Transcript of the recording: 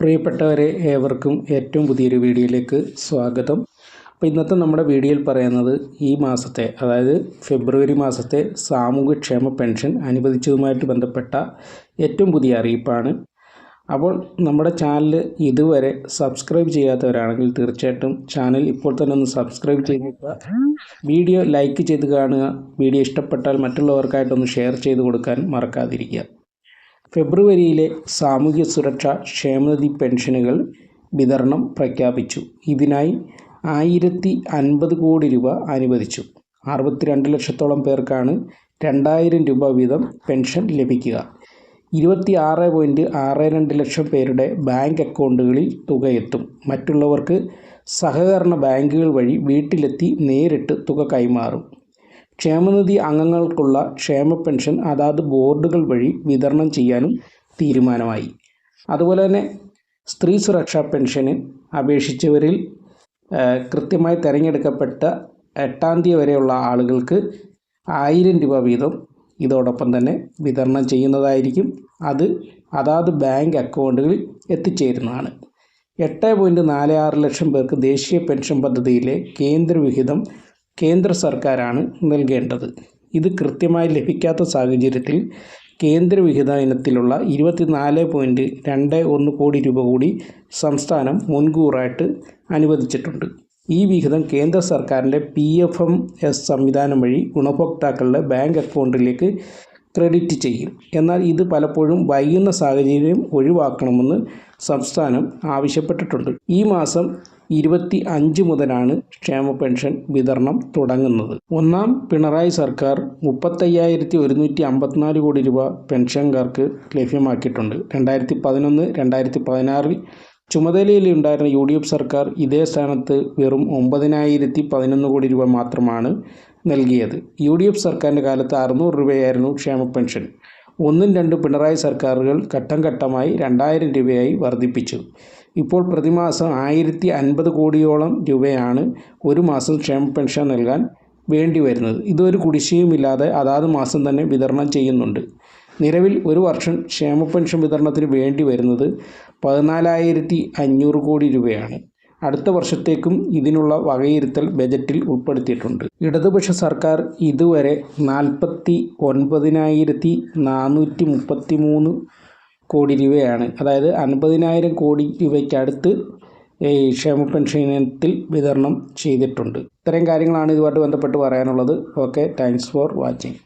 പ്രിയപ്പെട്ടവരെ ഏവർക്കും ഏറ്റവും പുതിയൊരു വീഡിയോയിലേക്ക് സ്വാഗതം. അപ്പോൾ ഇന്നത്തെ നമ്മുടെ വീഡിയോയിൽ പറയുന്നത് ഈ മാസത്തെ അതായത് ഫെബ്രുവരി മാസത്തെ സാമൂഹ്യക്ഷേമ പെൻഷൻ അനുവദിച്ചതുമായിട്ട് ബന്ധപ്പെട്ട ഏറ്റവും പുതിയ അറിയിപ്പാണ്. അപ്പോൾ നമ്മുടെ ചാനൽ ഇതുവരെ സബ്സ്ക്രൈബ് ചെയ്യാത്തവരാണെങ്കിൽ തീർച്ചയായിട്ടും ചാനൽ ഇപ്പോൾ തന്നെ ഒന്ന് സബ്സ്ക്രൈബ് ചെയ്യുക, വീഡിയോ ലൈക്ക് ചെയ്ത് കാണുക, വീഡിയോ ഇഷ്ടപ്പെട്ടാൽ മറ്റുള്ളവർക്കായിട്ടൊന്ന് ഷെയർ ചെയ്ത് കൊടുക്കാൻ മറക്കാതിരിക്കുക. ഫെബ്രുവരിയിലെ സാമൂഹ്യ സുരക്ഷാ ക്ഷേമനിധി പെൻഷനുകൾ വിതരണം പ്രഖ്യാപിച്ചു. ഇതിനായി 1050 കോടി രൂപ അനുവദിച്ചു. 62 ലക്ഷത്തോളം പേർക്കാണ് 2000 രൂപ വീതം പെൻഷൻ ലഭിക്കുക. 26.62 ലക്ഷം പേരുടെ ബാങ്ക് അക്കൗണ്ടുകളിൽ തുകയെത്തും. മറ്റുള്ളവർക്ക് സഹകരണ ബാങ്കുകൾ വഴി വീട്ടിലെത്തി നേരിട്ട് തുക കൈമാറും. ക്ഷേമനിധി അംഗങ്ങൾക്കുള്ള ക്ഷേമ പെൻഷൻ അതാത് ബോർഡുകൾ വഴി വിതരണം ചെയ്യാനും തീരുമാനമായി. അതുപോലെ തന്നെ സ്ത്രീ സുരക്ഷാ പെൻഷന് അപേക്ഷിച്ചവരിൽ കൃത്യമായി തിരഞ്ഞെടുക്കപ്പെട്ട 8-ാം തീയതി വരെയുള്ള ആളുകൾക്ക് 1000 രൂപ വീതം ഇതോടൊപ്പം തന്നെ വിതരണം ചെയ്യുന്നതായിരിക്കും. അത് അതാത് ബാങ്ക് അക്കൗണ്ടുകളിൽ എത്തിച്ചേരുന്നതാണ്. 8.46 ലക്ഷം പേർക്ക് ദേശീയ പെൻഷൻ പദ്ധതിയിലെ കേന്ദ്രവിഹിതം കേന്ദ്ര സർക്കാരാണ് നൽകേണ്ടത്. ഇത് കൃത്യമായി ലഭിക്കാത്ത സാഹചര്യത്തിൽ കേന്ദ്രവിഹിത ഇനത്തിലുള്ള 24.21 കോടി രൂപ കൂടി സംസ്ഥാനം മുൻകൂറായിട്ട് അനുവദിച്ചിട്ടുണ്ട്. ഈ വിഹിതം കേന്ദ്ര സർക്കാരിൻ്റെ PFMS സംവിധാനം വഴി ഗുണഭോക്താക്കളുടെ ബാങ്ക് അക്കൗണ്ടിലേക്ക് ക്രെഡിറ്റ് ചെയ്യും. എന്നാൽ ഇത് പലപ്പോഴും വൈകുന്ന സാഹചര്യം ഒഴിവാക്കണമെന്ന് സംസ്ഥാനം ആവശ്യപ്പെട്ടിട്ടുണ്ട്. ഈ മാസം 25 മുതലാണ് ക്ഷേമ പെൻഷൻ വിതരണം തുടങ്ങുന്നത്. ഒന്നാം പിണറായി സർക്കാർ 35,154 കോടി രൂപ പെൻഷൻകാർക്ക് ലഭ്യമാക്കിയിട്ടുണ്ട്. 2011-2016 ചുമതലയിലുണ്ടായിരുന്ന UDF സർക്കാർ ഇതേ സ്ഥാനത്ത് വെറും 9,011 കോടി രൂപ മാത്രമാണ് നൽകിയത്. UDF സർക്കാരിൻ്റെ കാലത്ത് 600 രൂപയായിരുന്നു ക്ഷേമ പെൻഷൻ. 1-2 പിണറായി സർക്കാരുകൾ ഘട്ടം ഘട്ടമായി 2000 രൂപയായി വർദ്ധിപ്പിച്ചു. ഇപ്പോൾ പ്രതിമാസം 1050 കോടിയോളം രൂപയാണ് ഒരു മാസം ക്ഷേമ പെൻഷൻ നൽകാൻ വേണ്ടി വരുന്നത്. ഇതൊരു കുടിശ്ശികയുമില്ലാതെ അതാത് മാസം തന്നെ വിതരണം ചെയ്യുന്നുണ്ട്. നിലവിൽ ഒരു വർഷം ക്ഷേമ പെൻഷൻ വിതരണത്തിന് വേണ്ടി വരുന്നത് 14,500 കോടി രൂപയാണ്. അടുത്ത വർഷത്തേക്കും ഇതിനുള്ള വകയിരുത്തൽ ബജറ്റിൽ ഉൾപ്പെടുത്തിയിട്ടുണ്ട്. ഇടതുപക്ഷ സർക്കാർ ഇതുവരെ 49,433 കോടി രൂപയാണ്, അതായത് 50,000 കോടി രൂപയ്ക്കടുത്ത് ക്ഷേമ പെൻഷൻ ഇനത്തിൽ വിതരണം ചെയ്തിട്ടുണ്ട്. ഇത്തരം കാര്യങ്ങളാണ് ഇതുമായിട്ട് ബന്ധപ്പെട്ട് പറയാനുള്ളത്. Okay, thanks for watching.